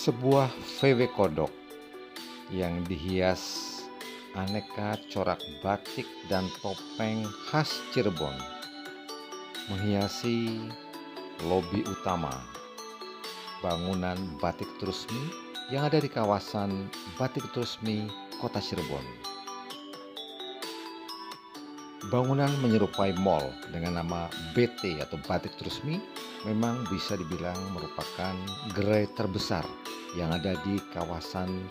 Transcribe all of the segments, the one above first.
Sebuah VW kodok yang dihias aneka corak batik dan topeng khas Cirebon menghiasi lobi utama bangunan Batik Trusmi yang ada di kawasan Batik Trusmi, Kota Cirebon. Bangunan menyerupai mall dengan nama BT atau Batik Trusmi memang bisa dibilang merupakan gerai terbesar yang ada di kawasan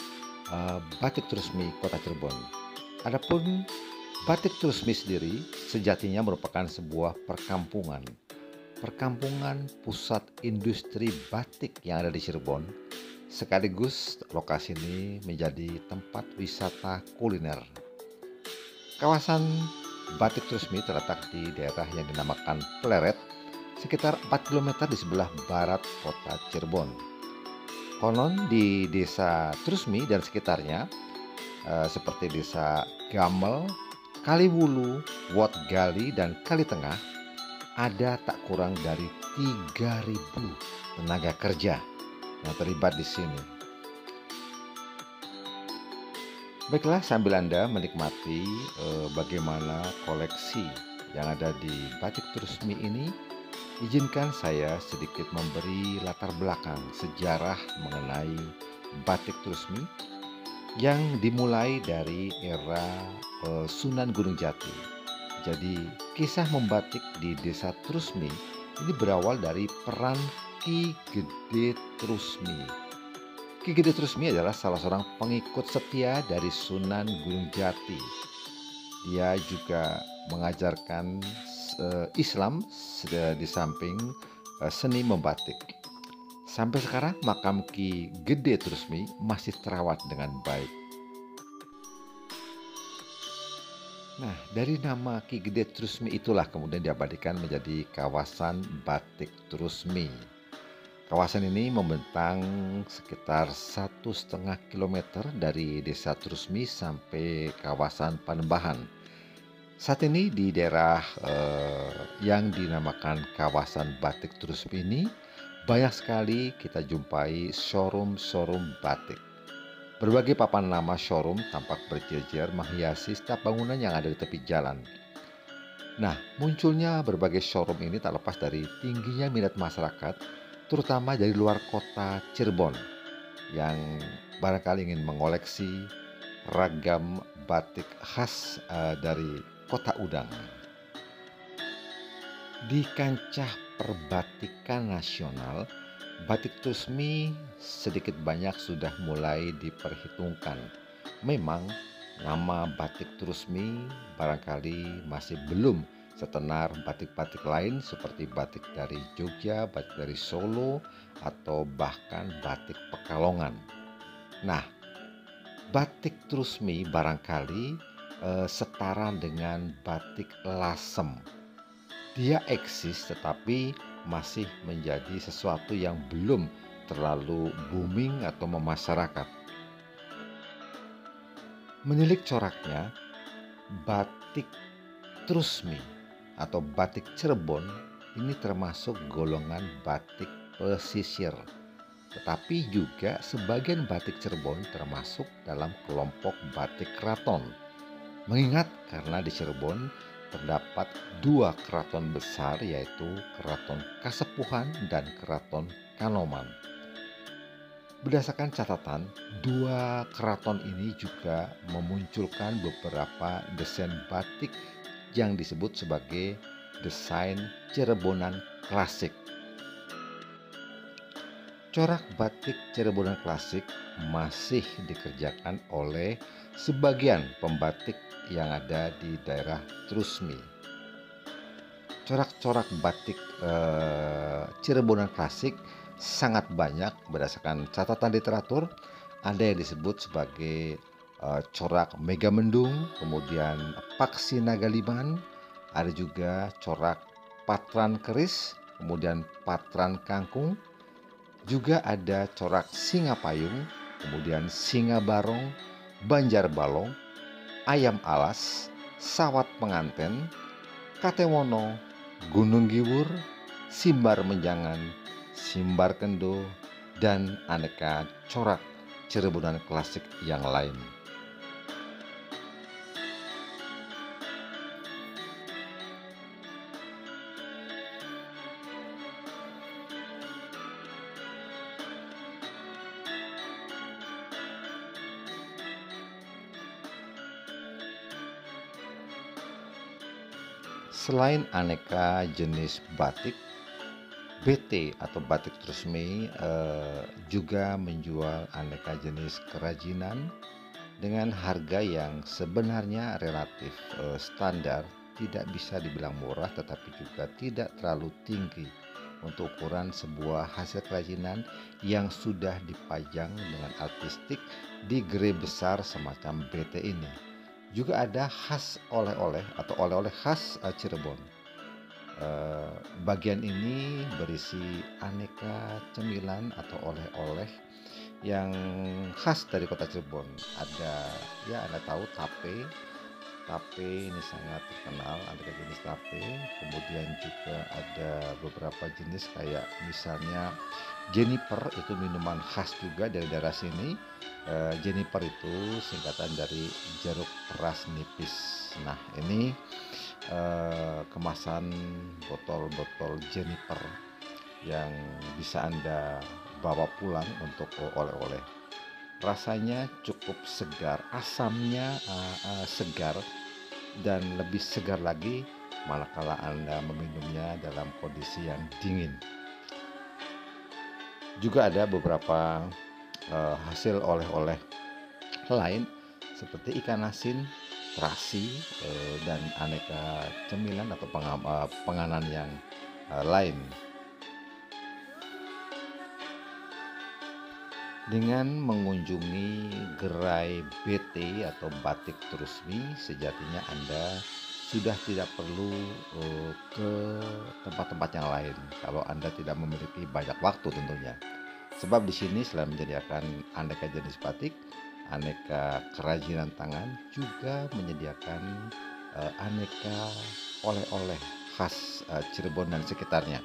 Batik Trusmi, Kota Cirebon. Adapun Batik Trusmi sendiri sejatinya merupakan sebuah perkampungan pusat industri batik yang ada di Cirebon. Sekaligus lokasi ini menjadi tempat wisata kuliner. Kawasan Batik Trusmi terletak di daerah yang dinamakan Pleret, sekitar 4 km di sebelah barat kota Cirebon. Konon di desa Trusmi dan sekitarnya, seperti desa Gamel, Kaliwulu, Wot Gali, dan Kali Tengah, ada tak kurang dari 3.000 tenaga kerja yang terlibat di sini. Baiklah, sambil Anda menikmati bagaimana koleksi yang ada di Batik Trusmi ini, izinkan saya sedikit memberi latar belakang sejarah mengenai Batik Trusmi yang dimulai dari era Sunan Gunung Jati. Jadi, kisah membatik di desa Trusmi ini berawal dari peran Ki Gede Trusmi. Ki Gede Trusmi adalah salah seorang pengikut setia dari Sunan Gunung Jati. Dia juga mengajarkan Islam di samping seni membatik. Sampai sekarang makam Ki Gede Trusmi masih terawat dengan baik. Nah, dari nama Ki Gede Trusmi itulah kemudian diabadikan menjadi kawasan Batik Trusmi. Kawasan ini membentang sekitar 1,5 km dari desa Trusmi sampai kawasan Panembahan. Saat ini di daerah yang dinamakan kawasan Batik Trusmi ini banyak sekali kita jumpai showroom batik. Berbagai papan nama showroom tampak berjejer menghiasi setiap bangunan yang ada di tepi jalan. Nah, munculnya berbagai showroom ini tak lepas dari tingginya minat masyarakat, terutama dari luar kota Cirebon, yang barangkali ingin mengoleksi ragam batik khas dari Kota Udang. Di kancah perbatikan nasional, Batik Trusmi sedikit banyak sudah mulai diperhitungkan. Memang nama Batik Trusmi barangkali masih belum setenar batik-batik lain seperti batik dari Jogja, batik dari Solo, atau bahkan batik Pekalongan. Nah, Batik Trusmi barangkali setara dengan batik Lasem. Dia eksis tetapi masih menjadi sesuatu yang belum terlalu booming atau memasyarakat. Menilik coraknya, Batik Trusmi atau batik Cirebon ini termasuk golongan batik pesisir. Tetapi juga sebagian batik Cirebon termasuk dalam kelompok batik keraton. Mengingat karena di Cirebon terdapat 2 keraton besar, yaitu Keraton Kasepuhan dan Keraton Kanoman. Berdasarkan catatan, 2 keraton ini juga memunculkan beberapa desain batik yang disebut sebagai desain Cirebonan klasik. Corak batik Cirebonan klasik masih dikerjakan oleh sebagian pembatik yang ada di daerah Trusmi. Corak-corak batik Cirebonan klasik sangat banyak berdasarkan catatan literatur. Ada yang disebut sebagai corak Megamendung, kemudian Paksi Nagaliman, ada juga corak Patran Keris, kemudian Patran Kangkung, juga ada corak Singapayung, kemudian Singa Barong, Banjar Balong, Ayam Alas, Sawat Penganten, Katewono, Gunung Giwur, Simbar Menjangan, Simbar Kendo, dan aneka corak Cirebonan klasik yang lain. Selain aneka jenis batik, BT atau Batik Trusmi juga menjual aneka jenis kerajinan dengan harga yang sebenarnya relatif standar, tidak bisa dibilang murah tetapi juga tidak terlalu tinggi untuk ukuran sebuah hasil kerajinan yang sudah dipajang dengan artistik di gerai besar semacam BT ini. Juga ada khas oleh-oleh atau oleh-oleh khas Cirebon. Eh, Bagian ini berisi aneka cemilan atau oleh-oleh yang khas dari kota Cirebon. Ada, ya Anda tahu, tape. Tape ini sangat terkenal, ada jenis tape. Kemudian juga ada beberapa jenis kayak misalnya Jennifer, itu minuman khas juga dari daerah sini. Jennifer itu singkatan dari jeruk peras nipis. Nah, ini kemasan botol-botol Jennifer yang bisa Anda bawa pulang untuk oleh-oleh. Rasanya cukup segar, asamnya segar dan lebih segar lagi manakala Anda meminumnya dalam kondisi yang dingin. Juga ada beberapa hasil oleh-oleh lain seperti ikan asin, terasi, dan aneka cemilan atau penganan yang lain. Dengan mengunjungi gerai BT atau Batik Trusmi, sejatinya Anda sudah tidak perlu ke tempat-tempat yang lain kalau Anda tidak memiliki banyak waktu tentunya. Sebab di sini selain menyediakan aneka jenis batik, aneka kerajinan tangan, juga menyediakan aneka oleh-oleh khas Cirebon dan sekitarnya.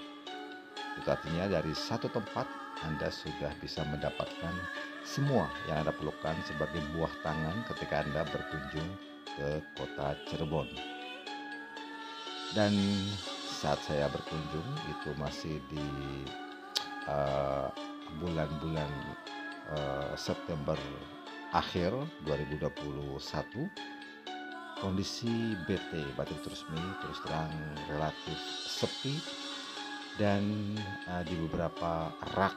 Itu artinya dari satu tempat Anda sudah bisa mendapatkan semua yang Anda perlukan sebagai buah tangan ketika Anda berkunjung ke kota Cirebon. Dan saat saya berkunjung itu masih di bulan-bulan September akhir 2021, kondisi BT Batik Trusmi terus terang relatif sepi dan di beberapa rak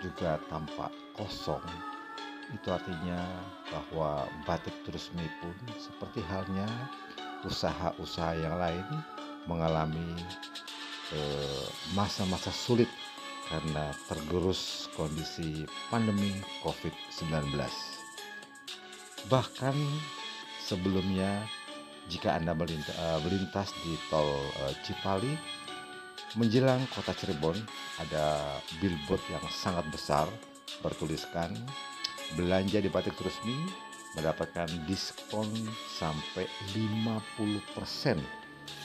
juga tampak kosong. Itu artinya bahwa Batik Trusmi pun seperti halnya usaha-usaha yang lain mengalami masa-masa sulit karena tergerus kondisi pandemi COVID-19. Bahkan sebelumnya, jika Anda melintas di tol Cipali menjelang kota Cirebon, ada billboard yang sangat besar bertuliskan belanja di Batik Trusmi mendapatkan diskon sampai 50%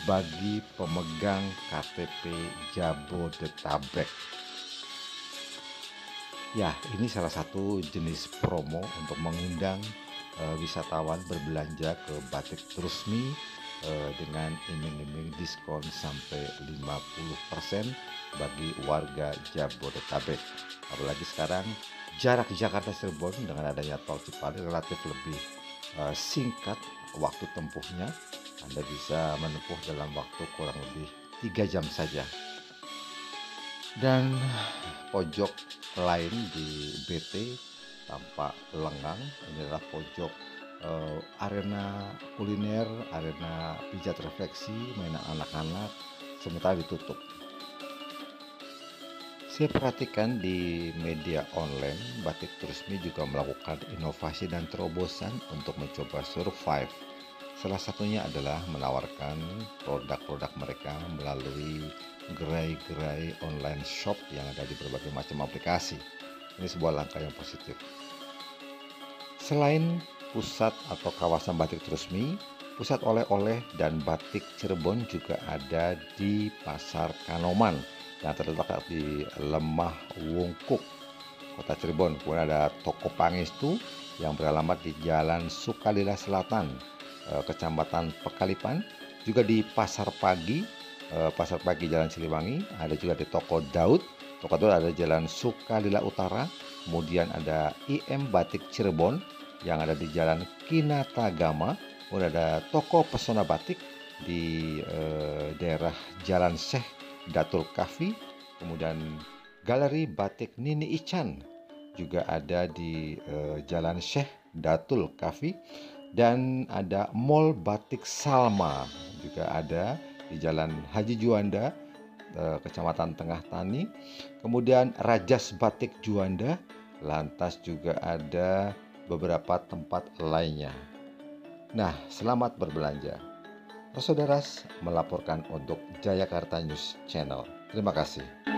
bagi pemegang KTP Jabodetabek. Ya, ini salah satu jenis promo untuk mengundang wisatawan berbelanja ke Batik Trusmi dengan iming-iming diskon sampai 50% bagi warga Jabodetabek. Apalagi sekarang jarak Jakarta Cirebon dengan adanya tol Cipali relatif lebih singkat waktu tempuhnya. Anda bisa menempuh dalam waktu kurang lebih 3 jam saja. Dan pojok lain di BT tampak lengang. Ini adalah pojok arena kuliner, arena pijat refleksi, mainan anak-anak, sementara ditutup. Saya perhatikan di media online, Batik Trusmi juga melakukan inovasi dan terobosan untuk mencoba survive. Salah satunya adalah menawarkan produk-produk mereka melalui gerai-gerai online shop yang ada di berbagai macam aplikasi. Ini sebuah langkah yang positif. Selain pusat atau kawasan Batik Trusmi, pusat oleh-oleh dan batik Cirebon juga ada di Pasar Kanoman yang terletak di Lemah Wungkuk. Kota Cirebon. Kemudian ada Toko Pangestu yang beralamat di Jalan Sukalila Selatan, Kecamatan Pekalipan. Juga di Pasar Pagi Jalan Siliwangi. Ada juga di Toko Daud. Toko Daud ada Jalan Sukalila Utara. Kemudian ada IM Batik Cirebon yang ada di Jalan Kinatagama. Kemudian ada Toko Pesona Batik di daerah Jalan Syekh Datul Kafi. Kemudian Galeri Batik Nini Ican juga ada di Jalan Syekh Datul Kafi. Dan ada Mall Batik Salma juga ada di Jalan Haji Juanda, Kecamatan Tengah Tani. Kemudian Rajas Batik Juanda, lantas juga ada beberapa tempat lainnya. Nah, selamat berbelanja. Rosoderas melaporkan untuk Jayakarta News Channel. Terima kasih.